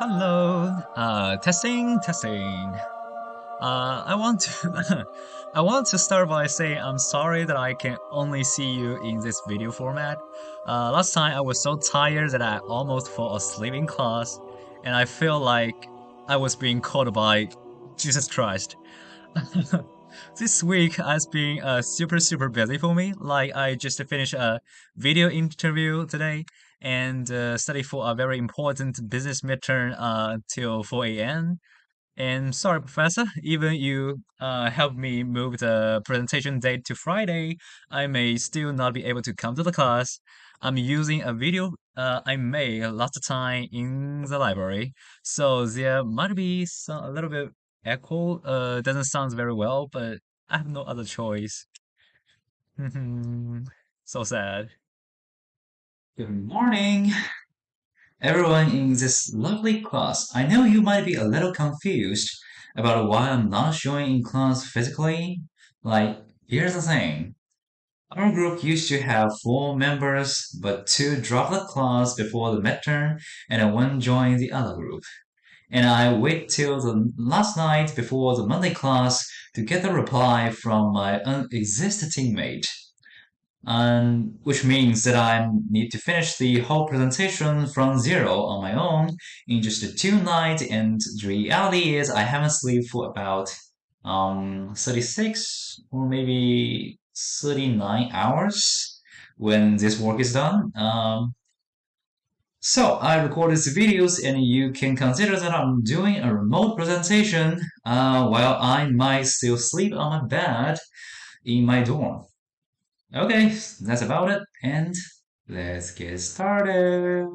Hello. Testing. I want to I want to start by saying I'm sorry that I can only see you in this video format. Last time I was so tired that I almost fell asleep in class, and I feel like I was being called by Jesus Christ. This week has been super busy for me. Like I just finished a video interview today and study for a very important business midterm till 4 a.m. And sorry, Professor, even you helped me move the presentation date to Friday, I may still not be able to come to the class. I'm using a video I made last time in the library, so there might be a little bit echo. Doesn't sound very well, but I have no other choice. So sad. Good morning, everyone in this lovely class. I know you might be a little confused about why I'm not showing in class physically. Here's the thing. Our group used to have 4 members, but 2 dropped the class before the midterm, and one joined the other group. And I wait till the last night before the Monday class to get the reply from my unexisting teammate, and which means that I need to finish the whole presentation from zero on my own in just 2 nights. And the reality is I haven't slept for about 36 or maybe 39 hours when this work is done. So I record these videos, and you can consider that I'm doing a remote presentation while I might still sleep on my bed in my dorm. Okay, that's about it, and let's get started.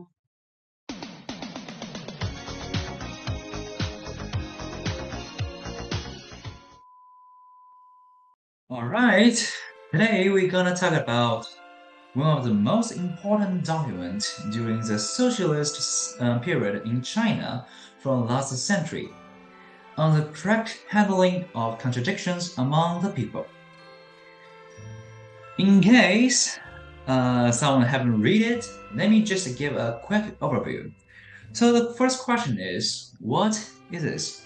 Alright, today we're gonna talk about one of the most important documents during the socialist period in China from last century, on the correct handling of contradictions among the people. In case someone haven't read it, let me just give a quick overview. So the first question is, what is this?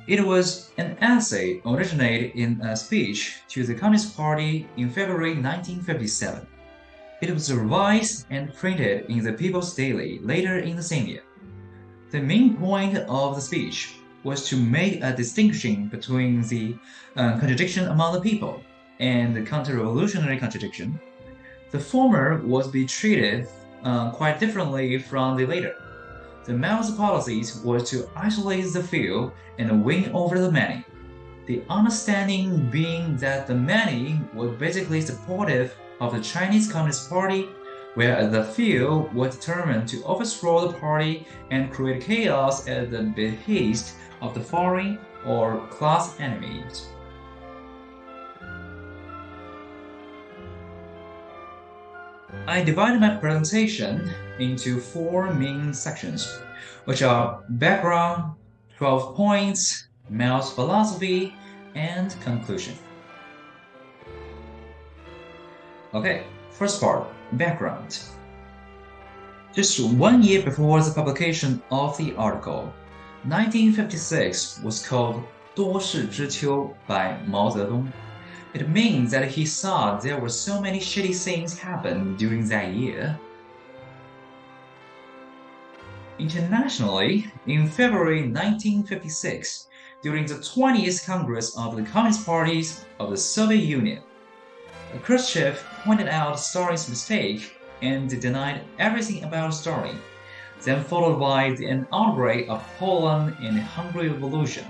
It was an essay originated in a speech to the Communist Party in February 1957. It was revised and printed in the People's Daily later in the same year. The main point of the speech was to make a distinction between the contradiction among the people and the counter-revolutionary contradiction. The former was to be treated quite differently from the latter. The Mao's policies was to isolate the few and win over the many. The understanding being that the many were basically supportive of the Chinese Communist Party, whereas the few were determined to overthrow the party and create chaos at the behest of the foreign or class enemies. I divided my presentation into 4 main sections, which are background, 12 points, Mao's philosophy, and conclusion. Okay, first part, background. Just 1 year before the publication of the article, 1956 was called 多事之秋 by Mao Zedong. It means that he saw there were so many shitty things happen during that year. Internationally, in February 1956, during the 20th Congress of the Communist Parties of the Soviet Union, Khrushchev pointed out Stalin's mistake and denied everything about Stalin, then followed by an outbreak of Poland and the Hungary Revolution,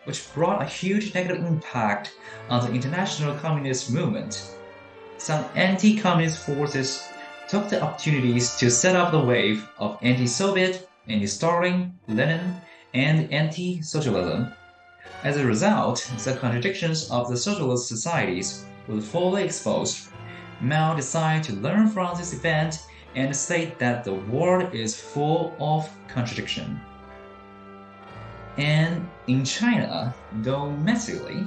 which brought a huge negative impact on the international communist movement. Some anti-communist forces took the opportunities to set up the wave of anti-Soviet, anti-Stalin, Lenin, and anti-socialism. As a result, the contradictions of the socialist societies were fully exposed. Mao decided to learn from this event and state that the world is full of contradiction. And in China, domestically,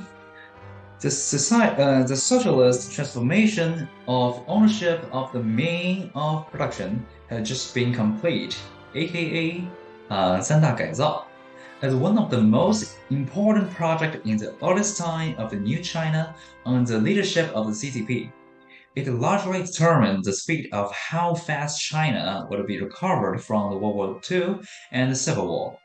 the socialist transformation of ownership of the means of production had just been complete, aka 三大改造 as one of the most important projects in the earliest time of the new China under the leadership of the CCP. It largely determined the speed of how fast China would be recovered from the World War II and the Civil War.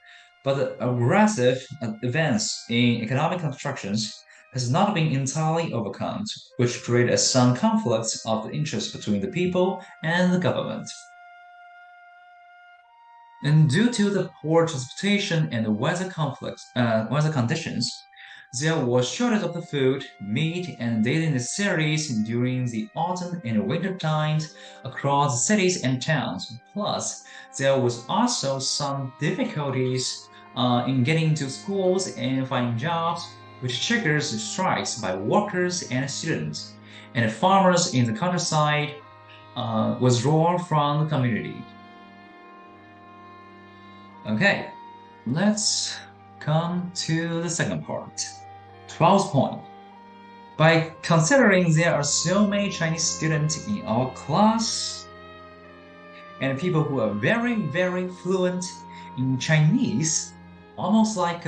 But the aggressive advance in economic constructions has not been entirely overcome, which created some conflicts of interest between the people and the government. And due to the poor transportation and the weather conditions, there was shortage of the food, meat, and daily necessities during the autumn and winter times across cities and towns. Plus, there was also some difficulties in getting to schools and finding jobs, which triggers strikes by workers and students. And farmers in the countryside withdrew from the community. Okay, let's come to the second part. 12th point. By considering there are so many Chinese students in our class and people who are very, very fluent in Chinese, almost like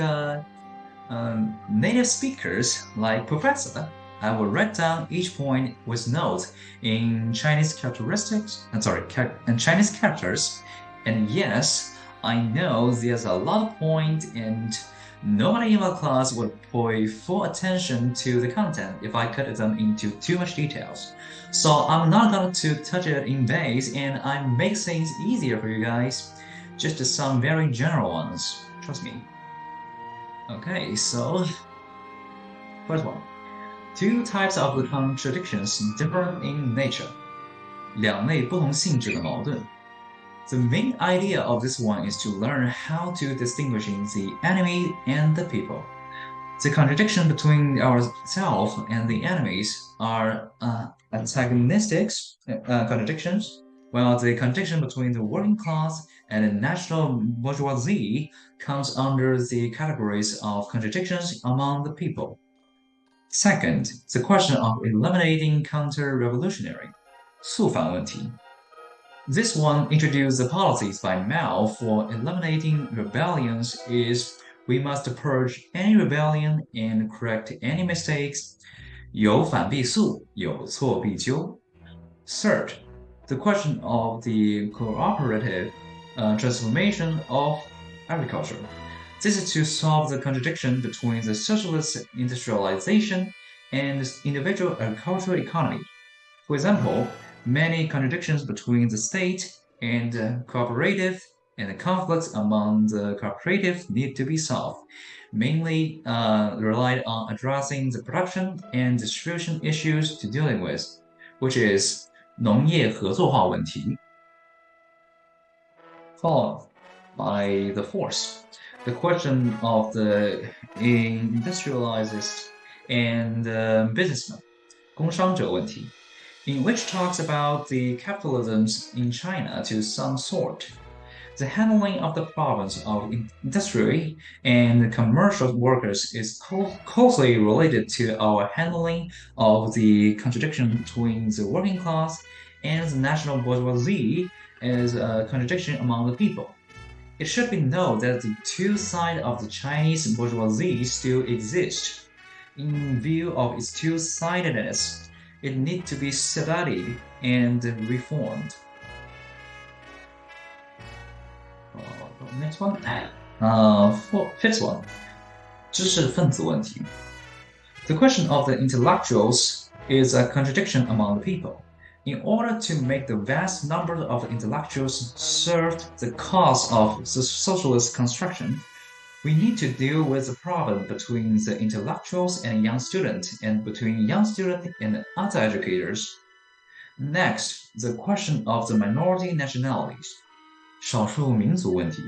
native speakers like Professor, I will write down each point with notes in Chinese characteristics, and Chinese characters. And yes, I know there's a lot of points and nobody in my class would pay full attention to the content if I cut them into too much details. So I'm not going to touch it in base and I make things easier for you guys. Just some very general ones, trust me. Okay, so first one. Two types of the contradictions differ in nature. 两类不同性质的矛盾 The main idea of this one is to learn how to distinguish the enemy and the people. The contradiction between ourselves and the enemies are antagonistic contradictions, while the contradiction between the working class and the national bourgeoisie comes under the categories of contradictions among the people. Second, the question of eliminating counter-revolutionary 肃反问题 This one introduced the policies by Mao for eliminating rebellions is we must purge any rebellion and correct any mistakes. 有反必肃，有错必纠. Third, the question of the cooperative transformation of agriculture. This is to solve the contradiction between the socialist industrialization and individual agricultural economy. For example, many contradictions between the state and cooperative and the conflicts among the cooperative need to be solved, mainly relied on addressing the production and distribution issues to dealing with, which is 农业合作化问题. Followed by the fourth, the question of the industrialized and businessman, 工商者问题 in which talks about the capitalism in China to some sort. The handling of the problems of industry and commercial workers is closely related to our handling of the contradiction between the working class and the national bourgeoisie as a contradiction among the people. It should be known that the two sides of the Chinese bourgeoisie still exist. In view of its two-sidedness, it needs to be studied and reformed. Next one. Fifth one. 知识分子问题 The question of the intellectuals is a contradiction among the people. In order to make the vast number of intellectuals serve the cause of the socialist construction, we need to deal with the problem between the intellectuals and young students and between young students and other educators. Next, the question of the minority nationalities. 少数民族问题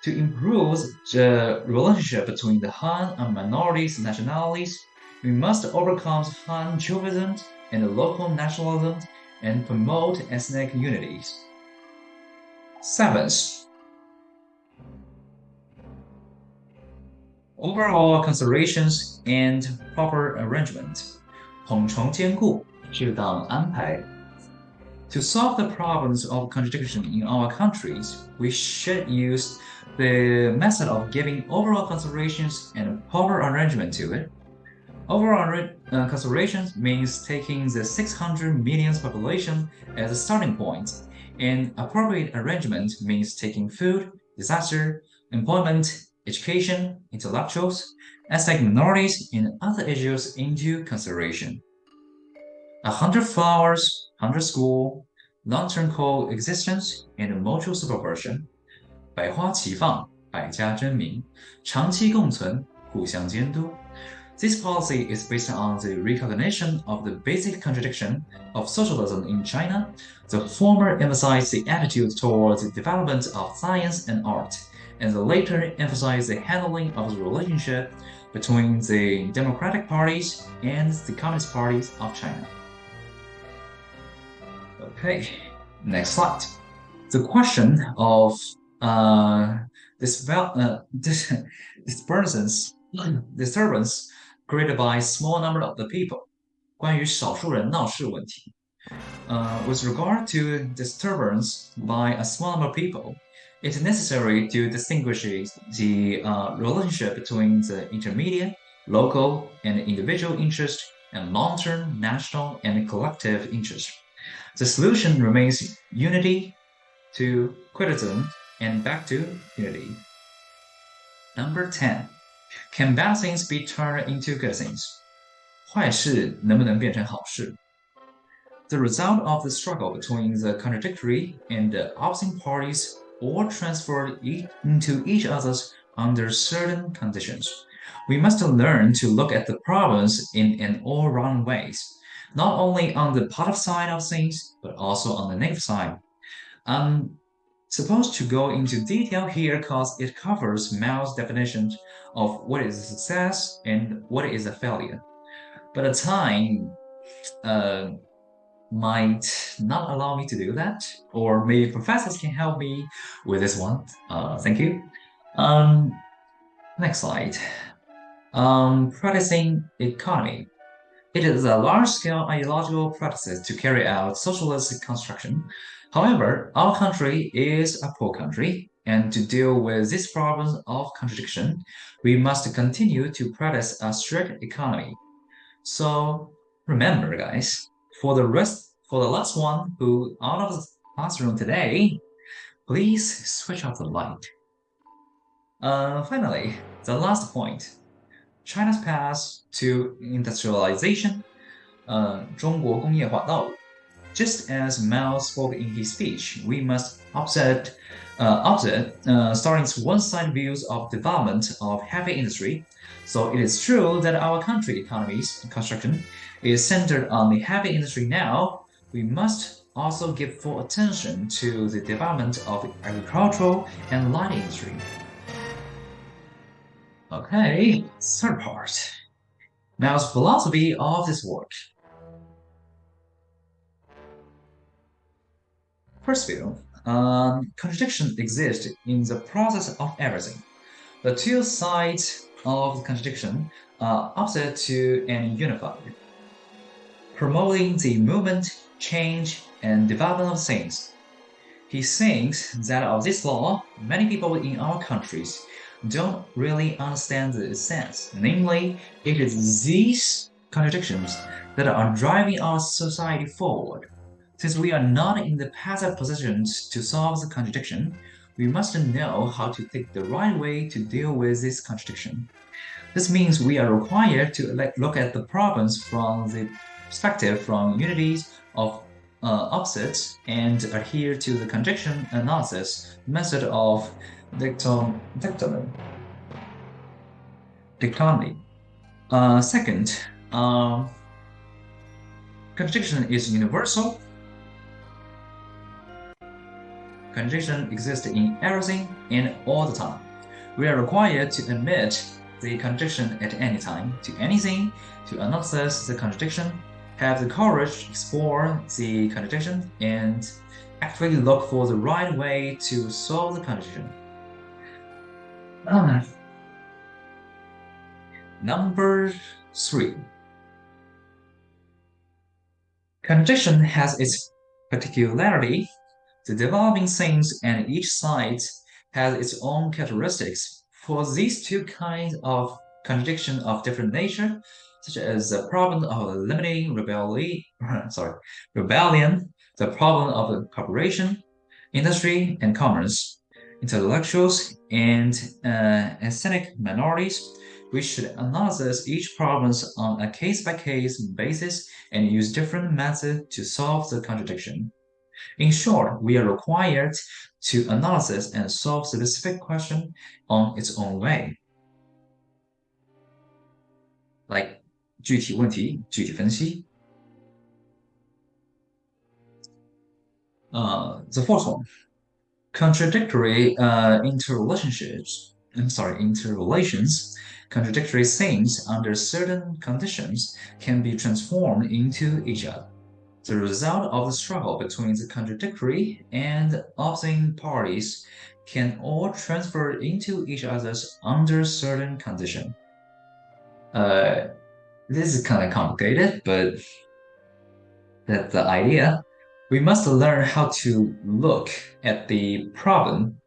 To improve the relationship between the Han and minorities nationalities, we must overcome Han chauvinism and local nationalism and promote ethnic unities. Seventh, overall considerations and proper arrangement. 统筹兼顾，适当安排. To solve the problems of contradiction in our countries, we should use the method of giving overall considerations and power arrangement to it. Overall considerations means taking the 600 million population as a starting point, and appropriate arrangement means taking food, disaster, employment, education, intellectuals, ethnic minorities, and other issues into consideration. 100 flowers, 100 school, long-term coexistence, and mutual supervision. 百花齐放，百家争鸣，长期共存，互相监督。This policy is based on the recognition of the basic contradiction of socialism in China. The former emphasized the attitude towards the development of science and art, and the later emphasized the handling of the relationship between the democratic parties and the communist parties of China. Okay, next slide. The question of disturbance created by small number of the people. 关于少数人闹事问题。With regard to disturbance by a small number of people, it is necessary to distinguish the relationship between the intermediate, local, and individual interest and long-term, national, and collective interest. The solution remains unity to criticism and back to unity. Number 10. Can bad things be turned into good things? 坏事能不能变成好事? The result of the struggle between the contradictory and the opposing parties all transferred into each other's under certain conditions. We must learn to look at the problems in an all-round ways, not only on the positive side of things, but also on the negative side. I'm supposed to go into detail here because it covers Mao's definition of what is a success and what is a failure. But the time might not allow me to do that, or maybe professors can help me with this one. Thank you. Next slide. Practicing economy. It is a large-scale ideological practice to carry out socialist construction. However, our country is a poor country, and to deal with these problems of contradiction, we must continue to practice a strict economy. So remember, guys, for the last one who out of the classroom today, please switch off the light. Finally, the last point. China's path to industrialization, 中国工业化道路. Just as Mao spoke in his speech, we must opposite starting one-sided views of development of heavy industry. So it is true that our country economy's construction is centered on the heavy industry now. We must also give full attention to the development of agricultural and light industry. Okay, third part. Mao's philosophy of this work. First view, contradiction exists in the process of everything. The two sides of the contradiction are opposite to and unified, promoting the movement, change, and development of things. He thinks that of this law, many people in our countries don't really understand the sense. Namely, it is these contradictions that are driving our society forward. Since we are not in the passive positions to solve the contradiction, we must know how to take the right way to deal with this contradiction. This means we are required to look at the problems from the perspective from unities of opposites and adhere to the contradiction analysis method of dichotomy. Second, contradiction is universal. Contradiction exists in everything and all the time. We are required to admit the contradiction at any time, to anything, to analyze the contradiction, have the courage to explore the contradiction, and actively look for the right way to solve the contradiction. Number 3. Contradiction has its particularity, the developing things and each side has its own characteristics. For these two kinds of contradiction of different nature, such as the problem of limiting rebellion, the problem of cooperation, industry and commerce, intellectuals, and ethnic minorities, we should analyze each problem on a case-by-case basis and use different methods to solve the contradiction. In short, we are required to analyze and solve the specific question on its own way. Like 具体问题具体分析. The fourth one, contradictory interrelations, contradictory things under certain conditions can be transformed into each other. The result of the struggle between the contradictory and opposing parties can all transfer into each other's under certain condition. This is kind of complicated, but that's the idea. We must learn how to look at the problem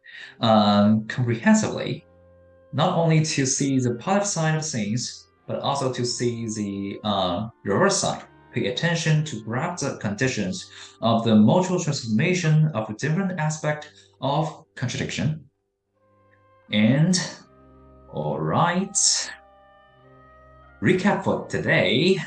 comprehensively, not only to see the positive side of things, but also to see the reverse side. Pay attention to grasp the conditions of the mutual transformation of a different aspect of contradiction. And, all right, recap for today.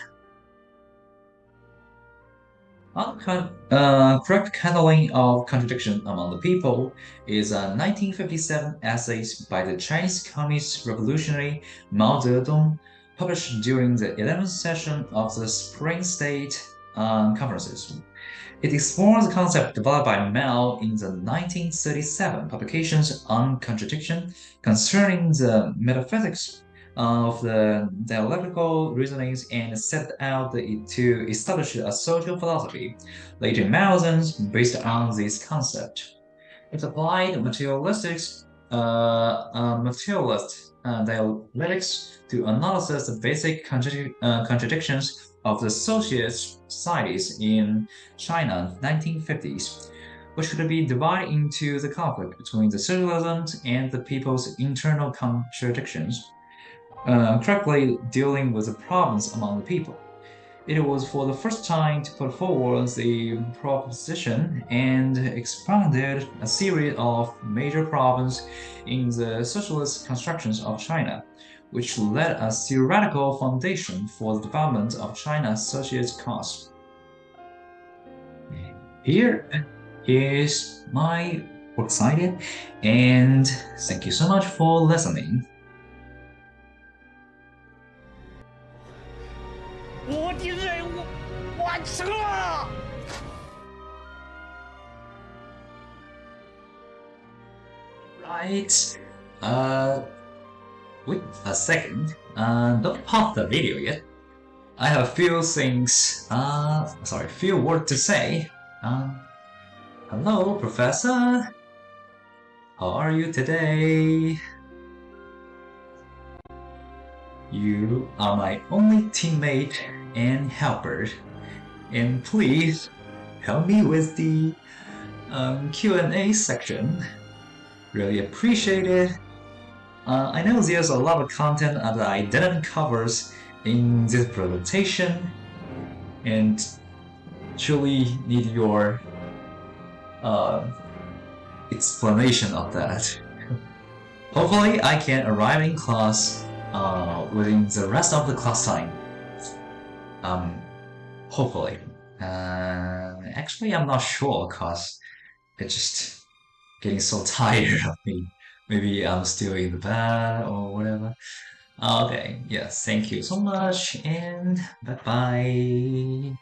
Correct handling of contradiction among the people is a 1957 essay by the Chinese Communist Revolutionary Mao Zedong, published during the 11th session of the Spring State Conferences. It explores the concept developed by Mao in the 1937 publications on contradiction concerning the metaphysics of the dialectical reasonings and set out to establish a social philosophy, later Maoism, based on this concept. It applied materialist dialectics to analyze the basic contradictions of the socialist societies in China 1950s, which could be divided into the conflict between the socialism and the people's internal contradictions. Correctly dealing with the problems among the people. It was for the first time to put forward the proposition and expounded a series of major problems in the socialist constructions of China, which led a theoretical foundation for the development of China's socialist cause. Here is my works cited, and thank you so much for listening. Right. Wait a second. Don't pause the video yet. I have a few things. Few words to say. Hello, Professor. How are you today? You are my only teammate and helper, and please help me with the Q&A section. Really appreciate it. I know there's a lot of content that I didn't cover in this presentation, and truly need your explanation of that. Hopefully, I can arrive in class within the rest of the class time. Hopefully. Actually, I'm not sure because it's just getting so tired of me. Maybe I'm still in the bed or whatever. Okay, yes, thank you so much and bye-bye.